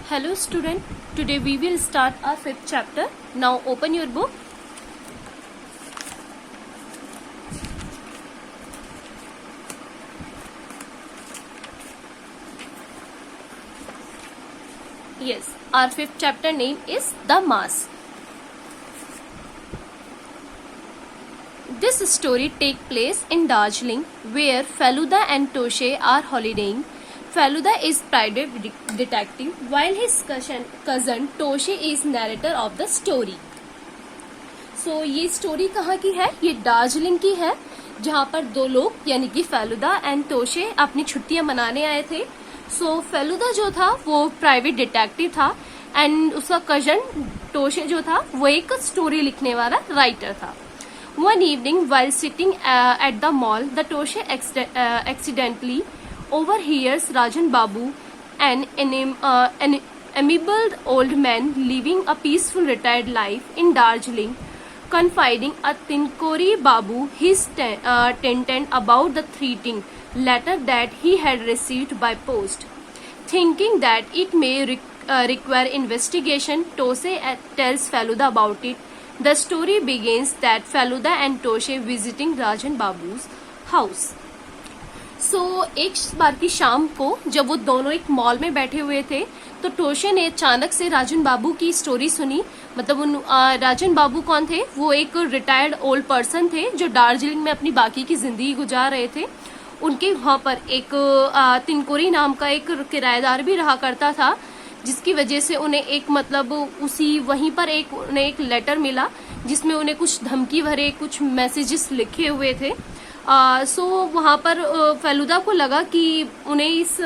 Hello student, today we will start our fifth chapter. Now open your book. Yes, our fifth chapter name is The Mask. This story takes place in Darjeeling where Feluda and Toshe are holidaying. Feluda is private detective while his cousin Toshe is narrator of the story. So ये story कहाँ की है? ये दार्जिलिंग की है, जहाँ पर दो लोग यानी कि फेलुदा एंड तोशे अपनी छुट्टियां मनाने आए थे. सो फेलुदा जो था वो प्राइवेट डिटेक्टिव था एंड उसका कजन तोशे जो था वो एक स्टोरी लिखने वाला राइटर था. One evening while sitting at the mall, the Toshe accidentally overhears Rajan Babu, an amiable old man living a peaceful retired life in Darjeeling, confiding a Tinkori Babu his tenant about the threatening letter that he had received by post. Thinking that it may require investigation, Toshe tells Feluda about it. The story begins that Feluda and Toshe visiting Rajan Babu's house. एक बार की शाम को जब वो दोनों एक mall में बैठे हुए थे तो टोशे ने अचानक से राजन बाबू की स्टोरी सुनी. मतलब राजन बाबू कौन थे? वो एक रिटायर्ड ओल्ड पर्सन थे जो दार्जिलिंग में अपनी बाकी की जिंदगी गुजार रहे थे. उनके वहां पर एक तिनकोरी नाम का एक किराएदार भी रहा करता था, जिसकी वजह से उन्हें एक मतलब उसी वहीं पर उन्हें एक लेटर मिला जिसमें उन्हें कुछ धमकी भरे कुछ मैसेजेस लिखे हुए थे. वहां पर फेलुदा को लगा कि उन्हें इस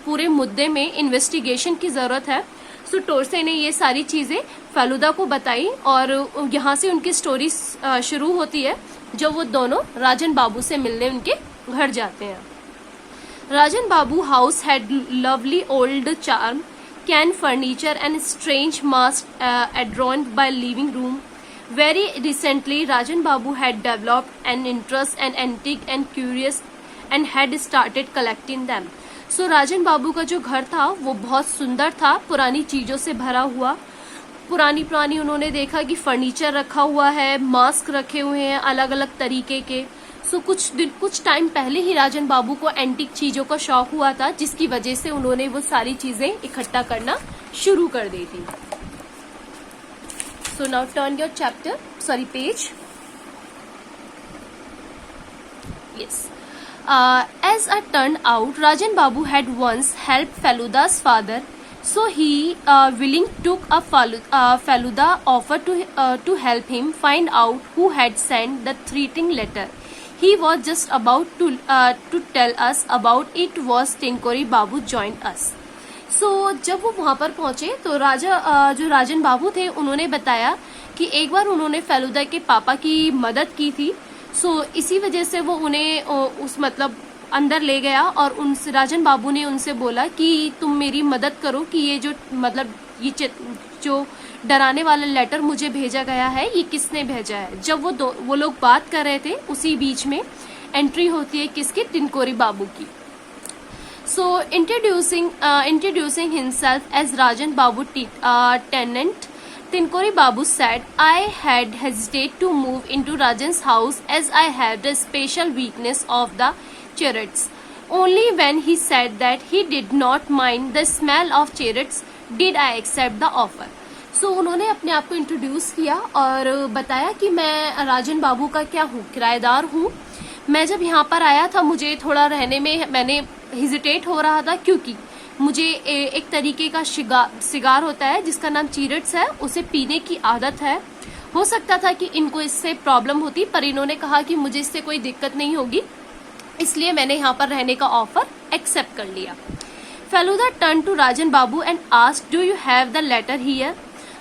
पूरे मुद्दे में इन्वेस्टिगेशन की जरूरत है. टोशे ने ये सारी चीजें फेलुदा को बताई और यहाँ से उनकी स्टोरी शुरू होती है जब वो दोनों राजन बाबू से मिलने उनके घर जाते हैं. Rajan Babu house had lovely old charm, can furniture and strange mask adorned by living room. Very recently, Rajan Babu had developed an interest in antique and curious and had started collecting them. राजन बाबू का जो घर था वो बहुत सुंदर था, पुरानी चीजों से भरा हुआ. पुरानी उन्होंने देखा कि फर्नीचर रखा हुआ है, मास्क रखे हुए हैं अलग अलग तरीके के. कुछ टाइम पहले ही राजन बाबू को एंटीक चीजों का शौक हुआ था, जिसकी वजह से उन्होंने वो सारी चीजें इकट्ठा करना शुरू कर दी थी. So now turn your page. Yes. As it turned out, Rajan Babu had once helped Feluda's father, so he willing took a Feluda offer to help him find out who had sent the threatening letter. He was just about to tell us about it was Tinkori Babu joined us. जब वो वहां पर पहुंचे तो जो राजन बाबू थे उन्होंने बताया कि एक बार उन्होंने फेलुदा के पापा की मदद की थी. इसी वजह से वो उन्हें अंदर ले गया और उनसे राजन बाबू ने उनसे बोला कि तुम मेरी मदद करो कि ये जो डराने वाला लेटर मुझे भेजा गया है ये किसने भेजा है. जब वो लोग बात कर रहे थे उसी बीच में एंट्री होती है किसकी? तिनकोरी बाबू की. Introducing himself as Rajan Babu tenant, Tinkori Babu said, I had hesitated to move into Rajan's house as I had a special weakness of the chariots. Only when he said that he did not mind the smell of chariots did I accept the offer. उन्होंने अपने आप को introduce किया और बताया कि मैं राजन बाबू का क्या हूँ, किराएदार हूँ. मैं जब यहाँ पर आया था मुझे थोड़ा रहने में मैंने हेजिटेट हो रहा था क्योंकि मुझे एक तरीके का सिगार होता है जिसका नाम चीरेट्स है, उसे पीने की आदत है. हो सकता था कि इनको इससे प्रॉब्लम होती, पर इन्होंने कहा कि मुझे इससे कोई दिक्कत नहीं होगी, इसलिए मैंने यहाँ पर रहने का ऑफर एक्सेप्ट कर लिया. Feluda turn to Rajan babu and asked, do you have the letter here?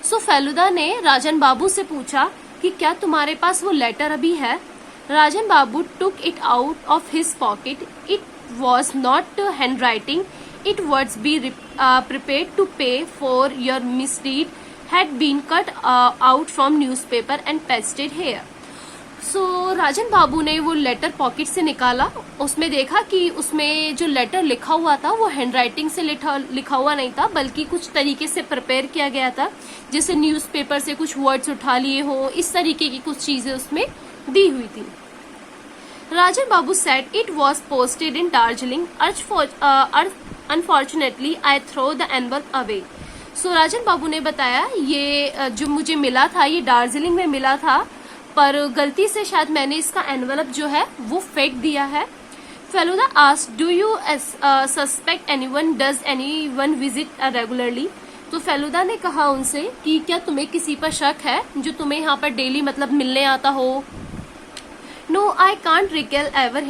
Feluda ने राजन बाबू से पूछा कि क्या तुम्हारे पास वो लेटर अभी है? Rajan Babu took it out of his pocket. It was not handwriting. It words be prepared to pay for your misdeed had been cut out from newspaper and pasted here. सो राजन बाबू ने वो लेटर पॉकेट से निकाला, उसमें देखा कि उसमें जो letter लिखा हुआ था वो हैंडराइटिंग से लिखा हुआ नहीं था, बल्कि कुछ तरीके से प्रिपेयर किया गया था, जैसे न्यूज़पेपर से कुछ वर्ड्स उठा लिए हो, इस तरीके की कुछ चीजें उसमें दी हुई थी। राजन बाबू said it was posted in Darjeeling. Unfortunately, I throw the envelope away. सो राजन बाबू ने बताया ये जो मुझे मिला था ये दार्जिलिंग में मिला था, पर गलती से शायद मैंने इसका एनवेलप जो है वो फेंक दिया है। Feluda asked, do you suspect anyone, does anyone visit regularly? तो फेलुदा ने कहा उनसे कि क्या तुम्हें किसी पर शक है जो तुम्हें यहाँ पर डेली मतलब मिलने आता हो? No, I can't recall ever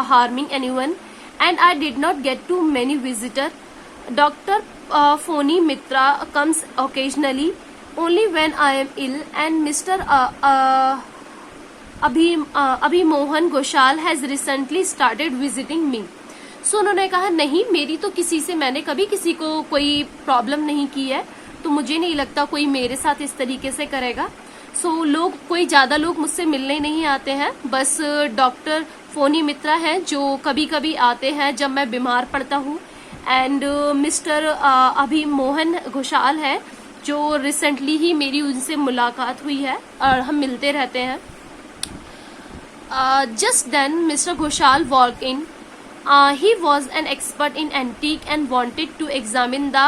harming anyone, and I did not get too many visitors. Dr. Phony Mitra comes occasionally, only when I am ill, and Mr. Abhimohan Ghoshal has recently started visiting me. So उन्होंने कहा नहीं, मेरी तो किसी से, मैंने कभी किसी को कोई प्रॉब्लम नहीं की है, तो मुझे नहीं लगता कोई मेरे साथ इस तरीके से करेगा। लोग, कोई ज्यादा लोग मुझसे मिलने नहीं आते हैं, बस डॉक्टर फोनी मित्रा हैं जो कभी कभी आते हैं जब मैं बीमार पड़ता हूँ, एंड मिस्टर अभिमोहन घोषाल है जो रिसेंटली ही मेरी उनसे मुलाकात हुई है और हम मिलते रहते हैं। Just then mister Ghoshal walk in. He was an expert in antique and wanted to examine the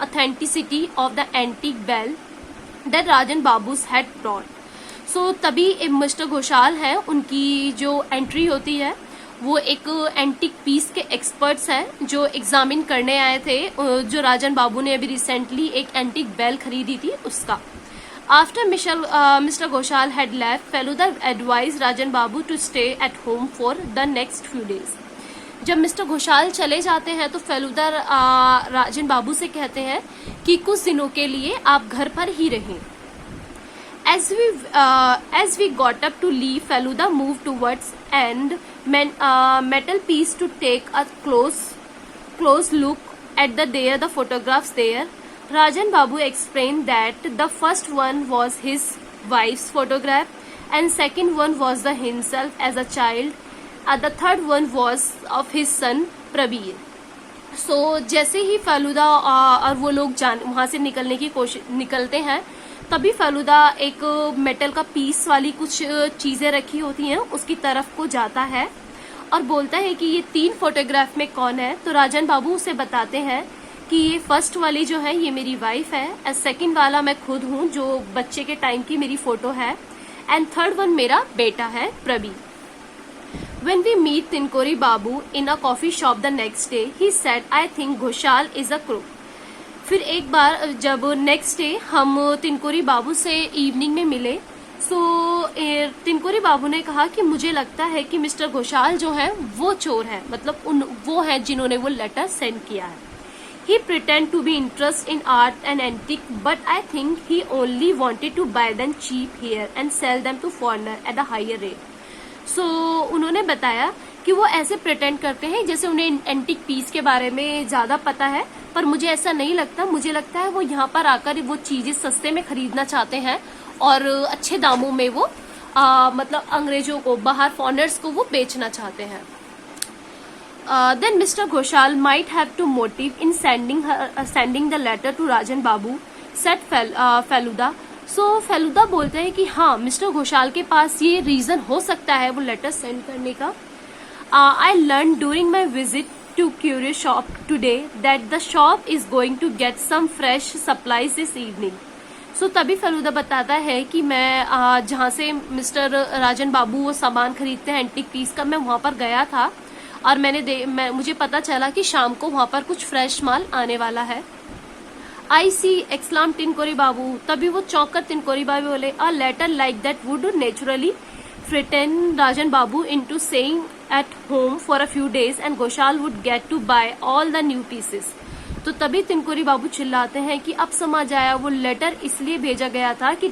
authenticity of the antique bell that Rajan Babu's had brought. So तभी मिस्टर घोषाल हैं, उनकी जो एंट्री होती है वो एक एंटिक पीस के experts हैं जो एग्जामिन करने आए थे, जो राजन बाबू ने अभी रिसेंटली एक एंटिक बेल खरीदी थी उसका। After Mr. Ghoshal had left, Feluda advised Rajan Babu to stay at home for the next few days. जब मिस्टर घोषाल चले जाते हैं तो फेलुदा राजन बाबू से कहते हैं कि कुछ दिनों के लिए आप घर पर ही रहें। As we got up to leave, Feluda moved towards and metal piece to take a close look at the photographs there. Rajan Babu explained that the first one was his wife's photograph, and second one was the himself as a child. The third one was of his son Prabir. So जैसे ही फेलुदा और वो लोग वहां से निकलते हैं, तभी फेलुदा एक मेटल का पीस वाली कुछ चीजें रखी होती हैं उसकी तरफ को जाता है और बोलता है कि ये 3 फोटोग्राफ में कौन है। तो राजन बाबू उसे बताते हैं कि ये फर्स्ट वाली जो है ये मेरी वाइफ है, एंड सेकंड वाला मैं खुद हूँ जो बच्चे के टाइम की मेरी फोटो है, एंड थर्ड वन मेरा बेटा है Prabir. When we meet Tinkori Babu in a coffee shop the next day, he said, I think Ghoshal is a crook. फिर एक बार जब नेक्स्ट डे हम तिनकोरी बाबू से इवनिंग में मिले, तिनकोरी बाबू ने कहा कि मुझे लगता है कि मिस्टर घोषाल जो है वो चोर है, मतलब वो है जिन्होंने वो लेटर सेंड किया है। He pretend to be interested in art and antique, but I think he only wanted to buy them cheap here and sell them to foreigner at a higher rate. उन्होंने बताया कि वो ऐसे pretend करते हैं जैसे उन्हें एंटिक पीस के बारे में ज्यादा पता है, पर मुझे ऐसा नहीं लगता। मुझे लगता है वो यहाँ पर आकर वो चीजें सस्ते में खरीदना चाहते हैं और अच्छे दामों में वो मतलब अंग्रेजों को, बाहर फॉरेनर्स को वो बेचना चाहते हैं। Then Mr. Ghoshal might have to motive in sending the letter to Rajan Babu, said Feluda. Feluda बोलते हैं कि हाँ, मिस्टर घोषाल के पास ये रीजन हो सकता है वो लेटर सेंड करने का। I learned during my visit to Curio shop today that the shop is going to get some fresh supplies this evening. तभी फेलुदा बताता है कि मैं जहाँ से मिस्टर राजन बाबू वो सामान खरीदते हैं एंटिक पीस का, मैं वहाँ पर गया था और मुझे पता चला कि शाम को वहाँ पर कुछ फ्रेश माल आने वाला है। I see, exclaimed Tinkori Babu. तभी वो चौंक कर तिनकोरी बाबू बोले, a letter like that would naturally frighten Rajan Babu into staying at home for a few days and Ghoshal would get to buy all the new pieces. तो तभी तिनकोरी बाबू चिल्लाते हैं कि अब समझ आया, वो लेटर इसलिए भेजा गया था कि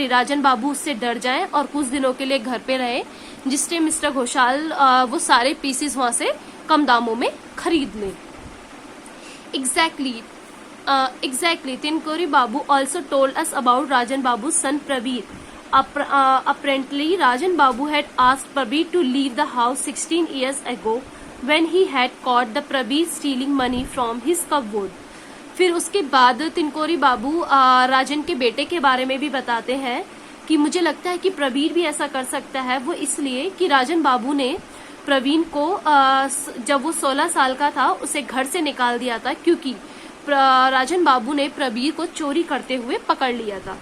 राजन बाबू उससे डर जाएं और कुछ दिनों के लिए घर पे रहे, जिससे मिस्टर घोषाल वो सारे पीसेस वहां से कम दामों में खरीद लें। Exactly. Exactly. Tinkori Babu also told us about Rajan Babu's son Prabir. Apparently, Rajan Babu had asked Prabir to leave the house 16 years ago when he had caught the Prabir stealing money from his cupboard. फिर उसके बाद तिनकोरी बाबू राजन के बेटे के बारे में भी बताते हैं कि मुझे लगता है कि प्रवीर भी ऐसा कर सकता है, वो इसलिए कि राजन बाबू ने प्रवीण को जब वो 16 साल का था उसे घर से निकाल दिया था, क्योंकि राजन बाबू ने प्रवीर को चोरी करते हुए पकड़ लिया था.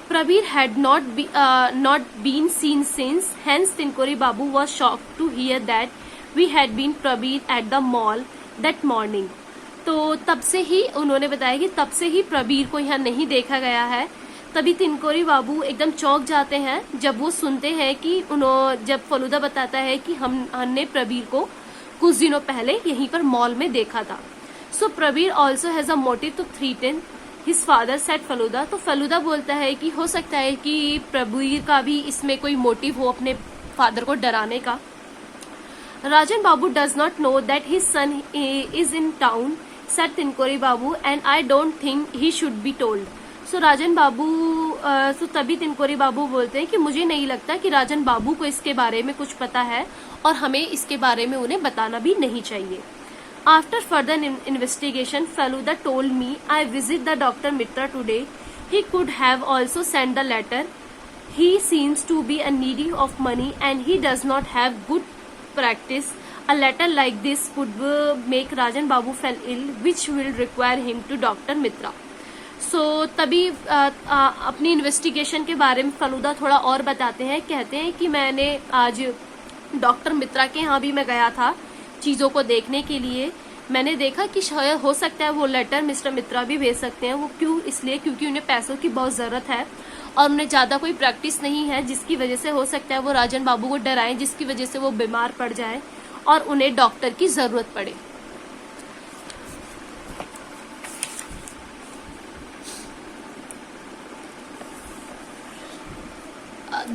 Pravir had not been seen since, hence Tinkori Babu was shocked to hear that we had been Prabir at the mall that morning. तो तब से ही उन्होंने बताया कि तब से ही प्रवीर को यहाँ नहीं देखा गया है. तभी तिनकोरी बाबू एकदम चौंक जाते हैं जब वो सुनते हैं कि जब फलूदा बताता है कि हमने प्रवीर को कुछ दिनों पहले यहीं पर मॉल में देखा था. So Pravir also has a motive to threaten his father, said Feluda. तो फलूदा बोलता है कि हो सकता है कि प्रवीर का भी इसमें कोई मोटिव हो अपने फादर को डराने का. Rajan Babu does not know that his son is in town, said Tinkori Babu, and I don't think he should be told. So Rajan Babu तो तभी तिनकोरी बाबू बोलते हैं कि मुझे नहीं लगता कि राजन बाबू को इसके बारे में कुछ पता है और हमें इसके बारे में उन्हें बताना भी नहीं चाहिए. After further investigation, Faluda told me I visit the Dr. Mitra today. He could have also sent the letter. He seems to be a needy of money and he does not have good practice. A letter like this could make Rajan Babu fell ill, which will require him to Dr. Mitra. So तभी अपनी investigation के बारे में फलूदा थोड़ा और बताते हैं. कहते हैं कि मैंने आज डॉक्टर मित्रा के यहाँ भी मैं गया था चीज़ों को देखने के लिए. मैंने देखा कि शायद हो सकता है वो लेटर मिस्टर मित्रा भी भेज सकते हैं. वो क्यों? इसलिए क्योंकि उन्हें पैसों की बहुत ज़रूरत है और उन्हें ज़्यादा कोई प्रैक्टिस नहीं है, जिसकी वजह से हो सकता है वो राजन बाबू को डराएं, जिसकी वजह से वो बीमार पड़ जाए और उन्हें डॉक्टर की जरूरत पड़े.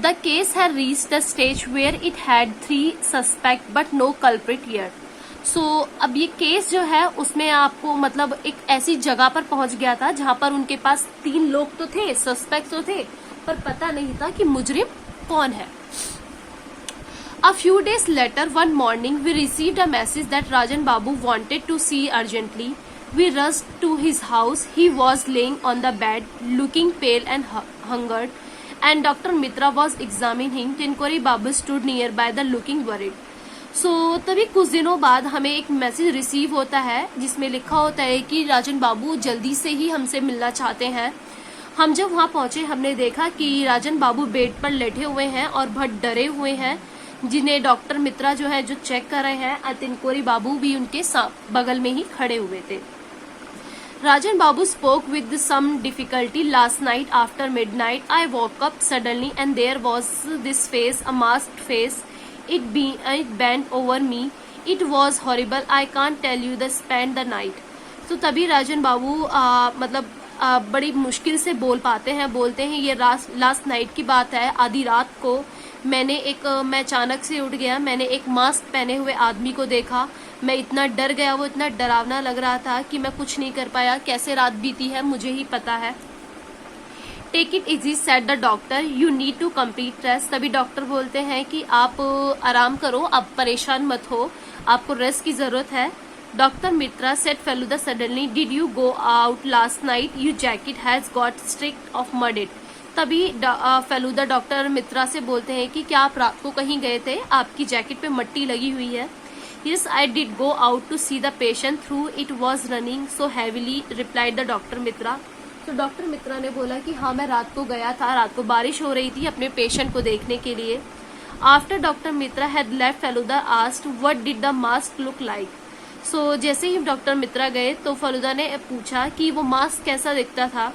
The case had reached a stage where it had 3 suspects but no culprit yet. So अब ये केस जो है उसमें आपको मतलब एक ऐसी जगह पर पहुंच गया था जहां पर उनके पास 3 लोग तो थे, सस्पेक्ट तो थे, पर पता नहीं था कि मुजरिम कौन है. A few days later, one morning, we received a message that Rajan Babu wanted to see urgently. We rushed to his house. He was laying on the bed, looking pale and hungered, and Dr. Mitra was examining him. Tinkori Babu stood nearby, looking worried. So तभी कुछ दिनों बाद हमें एक message receive होता है जिसमें लिखा होता है कि राजन बाबू जल्दी से ही हमसे मिलना चाहते हैं. हम जब वहाँ पहुंचे हमने देखा कि राजन बाबू बेड पर लेटे हुए हैं और बहुत डरे हुए हैं, जिन्हें डॉक्टर मित्रा जो है जो चेक कर रहे हैं. तिनकोरी बाबू भी उनके बगल में ही खड़े हुए थे. राजन बाबू spoke with some difficulty last night after midnight. I woke up suddenly and there was this face, a masked face. It bent over me. It was horrible. I can't tell you. The spent the night. तो तभी राजन बाबू मतलब बड़ी मुश्किल से बोल पाते हैं. बोलते हैं ये लास्ट नाइट की बात है. आधी रात को मैं अचानक से उठ गया. मैंने एक मास्क पहने हुए आदमी को देखा. मैं इतना डर गया, वो इतना डरावना लग रहा था कि मैं कुछ नहीं कर पाया. कैसे रात बीती है मुझे ही पता है. Take it easy said the doctor, you need to complete rest. तभी डॉक्टर बोलते हैं कि आप आराम करो, आप परेशान मत हो, आपको रेस्ट की जरूरत है. Doctor Mitra said Feluda suddenly, did you go out last night? Your jacket has got strict of mudded. तभी फेलूदा डॉक्टर मित्रा से बोलते हैं कि क्या आप रात को कहीं गए थे? आपकी जैकेट पे मट्टी लगी हुई है. Yes, I did go out to see the patient through it was raining so heavily, replied the Dr. Mitra. तो डॉक्टर मित्रा ने बोला कि हाँ मैं रात को गया था, रात को बारिश हो रही थी अपने पेशेंट को देखने के लिए. After Dr. Mitra had left, Feluda asked, what did the mask look like? So जैसे ही डॉक्टर मित्रा गए तो फलूदा ने पूछा कि वो मास्क कैसा दिखता था.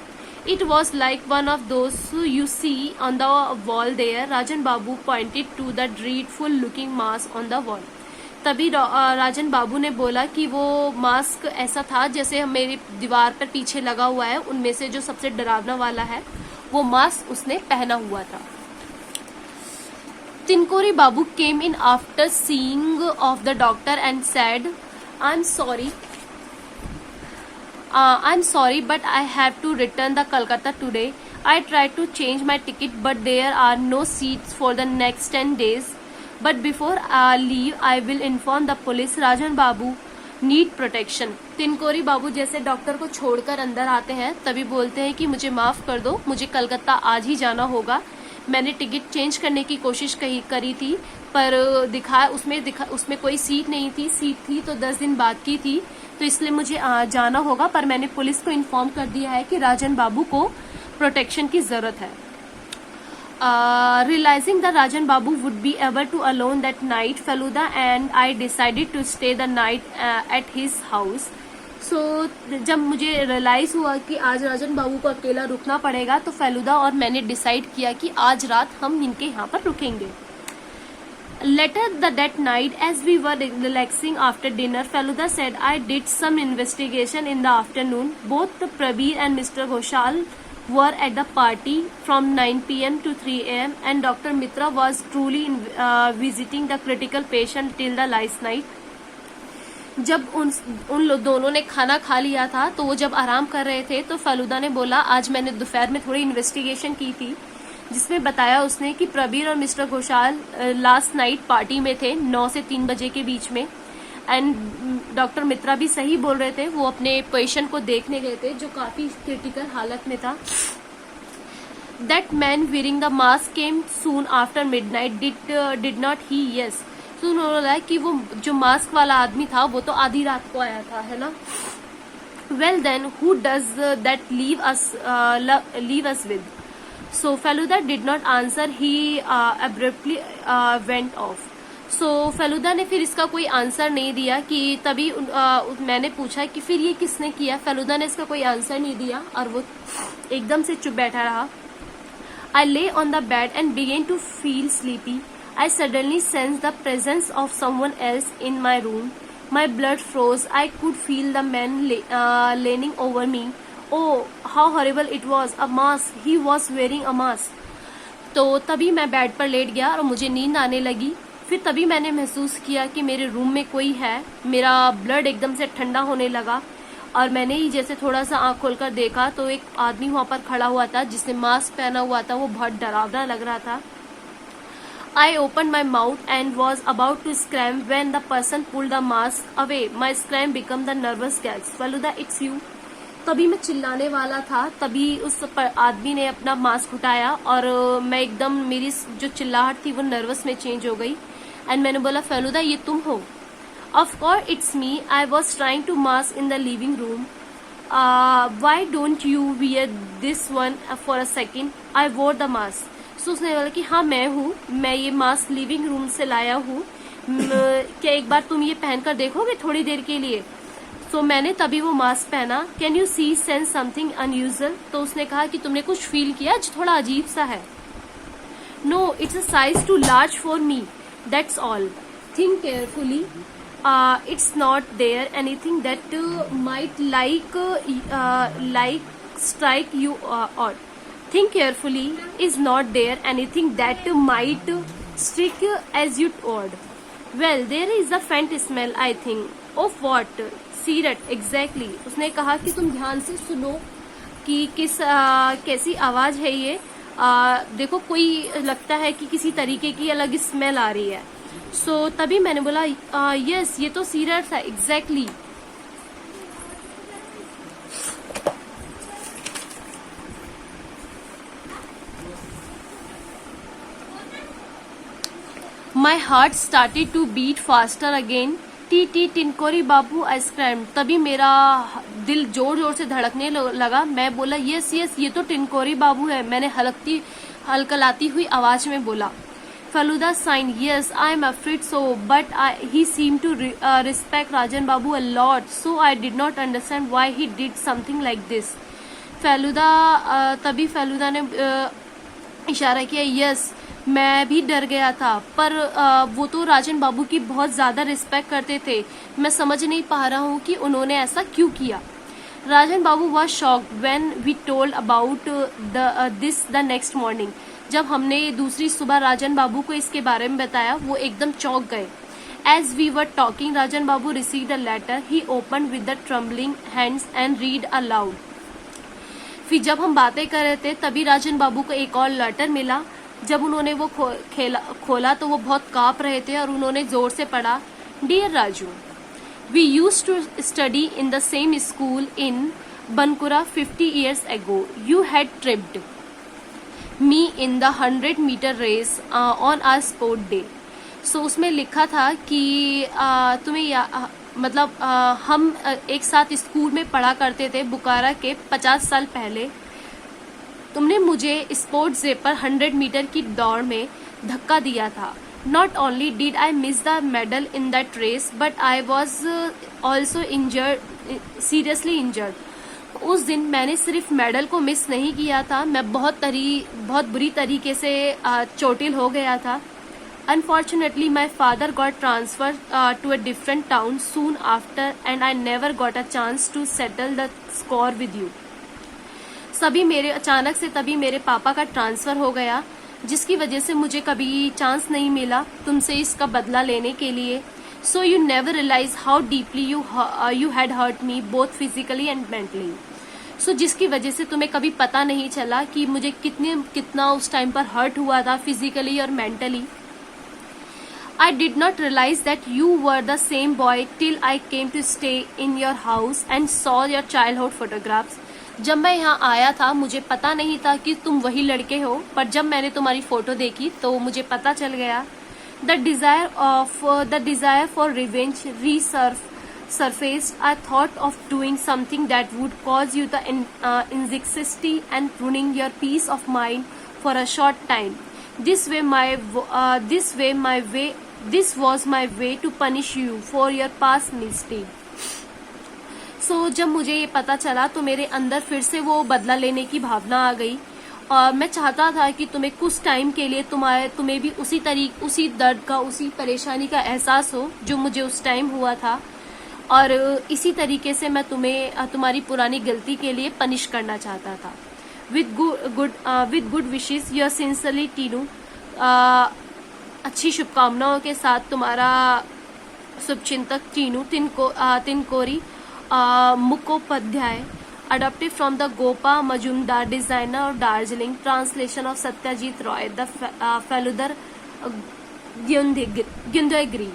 It was like one of those you see on the wall there. Rajan Babu pointed to the dreadful looking mask on the wall. तभी राजन बाबू ने बोला कि वो मास्क ऐसा था जैसे मेरी दीवार पर पीछे लगा हुआ है, उनमें से जो सबसे डरावना वाला है वो मास्क उसने पहना हुआ था. Tinkori Babu came in after seeing off the doctor and said, I am sorry, I'm sorry, but I have to return the Kolkata today. I tried to change my ticket, but there are no seats for the next 10 days. But before I leave, I will inform the police. Rajan Babu need protection. तिनकोरी बाबू जैसे doctor को छोड़कर अंदर आते हैं तभी बोलते हैं कि मुझे माफ कर दो, मुझे कलकत्ता आज ही जाना होगा. मैंने टिकट चेंज करने की कोशिश करी थी पर उसमें कोई सीट नहीं थी. सीट थी तो 10 दिन बाद की थी, तो इसलिए मुझे जाना होगा. पर मैंने पुलिस को इन्फॉर्म कर दिया है कि राजन बाबू को प्रोटेक्शन की जरूरत है. Realizing that Rajan Babu would be able to alone that night, Feluda and I decided to stay the night at his house. So जब मुझे रियलाइज हुआ कि आज राजन बाबू को अकेला रुकना पड़ेगा तो फेलुदा और मैंने डिसाइड किया कि आज रात हम इनके यहाँ पर रुकेंगे. Later that night, as we were relaxing after dinner, Feluda said, I did some investigation in the afternoon. Both Prabir and Mr. Ghoshal were at the party from 9 p.m. to 3 a.m. and Dr. Mitra was truly visiting the critical patient till the last night. जब उन दोनों ने खाना खा लिया था तो वो जब आराम कर रहे थे तो फेलुदा ने बोला, आज मैंने दोपहर में थोड़ी इन्वेस्टिगेशन की थी जिसमें बताया उसने कि प्रबीर और mister Ghoshal last night party में थे 9 से 3 बजे के बीच में. एंड डॉक्टर मित्रा भी सही बोल रहे थे, वो अपने पेशेंट को देखने गए थे जो काफी क्रिटिकल हालत में था. That man wearing the mask came soon after midnight. Did not he? Yes. तो उन्होंने बोला कि वो जो मास्क वाला आदमी था वो तो आधी रात को आया था, है ना. Well then who does that leave us with? So Feluda did not answer. He abruptly went off. So Feluda ने फिर इसका कोई आंसर नहीं दिया कि तभी मैंने पूछा कि फिर ये किसने किया. फेलुदा ने इसका कोई आंसर नहीं दिया और वो एकदम से चुप बैठा रहा. I lay on the bed and began to feel sleepy. I suddenly sensed the presence of someone else in my room. My blood froze. I could feel the man leaning over me. Oh, how horrible it was. A mask. He was wearing a mask. तो तभी मैं bed पर late गया और मुझे नींद आने लगी. फिर तभी मैंने महसूस किया कि मेरे रूम में कोई है. मेरा ब्लड एकदम से ठंडा होने लगा और मैंने ही जैसे थोड़ा सा आंख खोलकर देखा तो एक आदमी वहां पर खड़ा हुआ था जिसने मास्क पहना हुआ था. वो बहुत डरावना लग रहा था. I opened my mouth and was about to scream when the person pulled the mask away. My scream became the nervous gasp. Feluda, it's you. तभी मैं चिल्लाने वाला था तभी उस आदमी ने अपना मास्क उठाया और मैं एकदम, मेरी जो चिल्लाहट थी वो नर्वस में चेंज हो गई. एंड मैंने बोला, फेलुदा ये तुम हो? Of course it's me. I was trying to mask in the living room. Why don't you wear this one for a second? I wore the mask. सो उसने बोला कि हाँ मैं हूँ, मैं ये मास्क लिविंग रूम से लाया हूँ. क्या एक बार तुम ये पहनकर देखोगे थोड़ी देर के लिए? तो मैंने तभी वो मास्क पहना. Can you see sense something unusual? तो उसने कहा कि तुमने कुछ फील किया जो थोड़ा अजीब सा है. No, it's a size too large for me, that's all. Think carefully. It's not there anything that might like strike you odd. Think carefully. Is not there anything that might strike as you odd. Well, there is a faint smell I think. Of what? सीरट. Exactly. उसने कहा कि तुम ध्यान से सुनो कि कैसी आवाज है ये. देखो कोई लगता है कि किसी तरीके की अलग स्मेल आ रही है. सो तभी मैंने बोला, यस ये तो सीरट था. Exactly. My heart started to beat faster again. टी टिनकोरी बाबू आइसक्रीम. तभी मेरा दिल जोर जोर से धड़कने लगा. मैं बोला, यस यस ये तो टिनकोरी बाबू है. मैंने हलकलाती हुई आवाज में बोला. Feluda sighed. Yes I am afraid so, but he seem to respect Rajan babu a lot, so I did not understand why he did something like this. तभी फेलुदा ने इशारा किया. यस मैं भी डर गया था पर वो तो राजन बाबू की बहुत ज्यादा रिस्पेक्ट करते थे. मैं समझ नहीं पा रहा हूँ कि उन्होंने ऐसा क्यों किया. Rajan Babu was shocked when we told about this the next morning. जब हमने दूसरी सुबह राजन बाबू को इसके बारे में बताया वो एकदम चौंक गए. As we were talking, Rajan Babu received a letter. He opened with the trembling hands and read aloud. फिर जब हम बातें कर रहे थे तभी राजन बाबू को एक और लेटर मिला. जब उन्होंने वो खोला तो वो बहुत कांप रहे थे और उन्होंने जोर से पढ़ा. Dear Raju, we used to study in the same school in Bankura 50 years ago. You had tripped me in the 100-meter race on our sport day. So उसमें लिखा था कि तुम्हें मतलब हम एक साथ स्कूल में पढ़ा करते थे बुकारा के 50 साल पहले. तुमने मुझे स्पोर्ट्स डे पर 100 मीटर की दौड़ में धक्का दिया था. Not only did I miss the medal in that race, but I was also seriously injured. उस दिन मैंने सिर्फ मेडल को मिस नहीं किया था, मैं बहुत बुरी तरीके से चोटिल हो गया था. Unfortunately, my father got transferred to a different town soon after, and I never got a chance to settle the score with you. अचानक से तभी मेरे पापा का ट्रांसफर हो गया, जिसकी वजह से मुझे कभी चांस नहीं मिला तुमसे इसका बदला लेने के लिए. So you never realized how deeply you had hurt me both physically and mentally. So जिसकी वजह से तुम्हें कभी पता नहीं चला कि मुझे कितना उस टाइम पर हर्ट हुआ था फिजिकली और mentally. I did not realize that you were the same boy till I came to stay in your house and saw your childhood photographs. जब मैं यहाँ आया था मुझे पता नहीं था कि तुम वही लड़के हो, पर जब मैंने तुम्हारी फोटो देखी तो मुझे पता चल गया. The desire for revenge resurfaced. I thought of doing something that would cause you the anxiety and ruining your peace of mind for a short time. This was my way to punish you for your past mistake. So जब मुझे ये पता चला तो मेरे अंदर फिर से वो बदला लेने की भावना आ गई. और मैं चाहता था कि तुम्हें कुछ टाइम के लिए तुम्हें भी उसी दर्द का, उसी परेशानी का एहसास हो जो मुझे उस टाइम हुआ था. और इसी तरीके से मैं तुम्हारी पुरानी गलती के लिए पनिश करना चाहता था. With good wishes, your sincerely Tinu. अच्छी शुभकामनाओं के साथ तुम्हारा शुभचिंतक Tinu तिनकोरी Mukhopadhyay. Adapted from the Gopa Majumdar, designer of Darjeeling. Translation of Satyajit Roy, the Feludar Gyundagiri.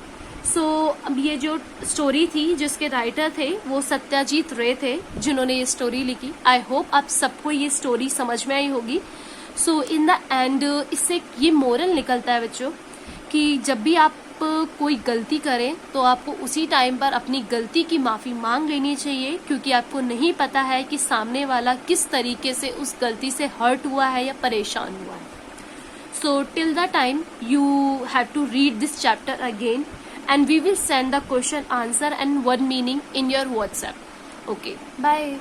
So अब ये जो स्टोरी थी जिसके राइटर थे वो सत्याजीत रे थे जिन्होंने ये स्टोरी लिखी. आई होप आप सबको ये स्टोरी समझ में आई होगी. सो इन द एंड इससे ये मोरल निकलता है बच्चों कि जब भी आप कोई गलती करें तो आपको उसी टाइम पर अपनी गलती की माफी मांग लेनी चाहिए, क्योंकि आपको नहीं पता है कि सामने वाला किस तरीके से उस गलती से हर्ट हुआ है या परेशान हुआ है. So till the time you have to read this chapter again and we will send the question answer and word meaning in your WhatsApp. Okay, bye.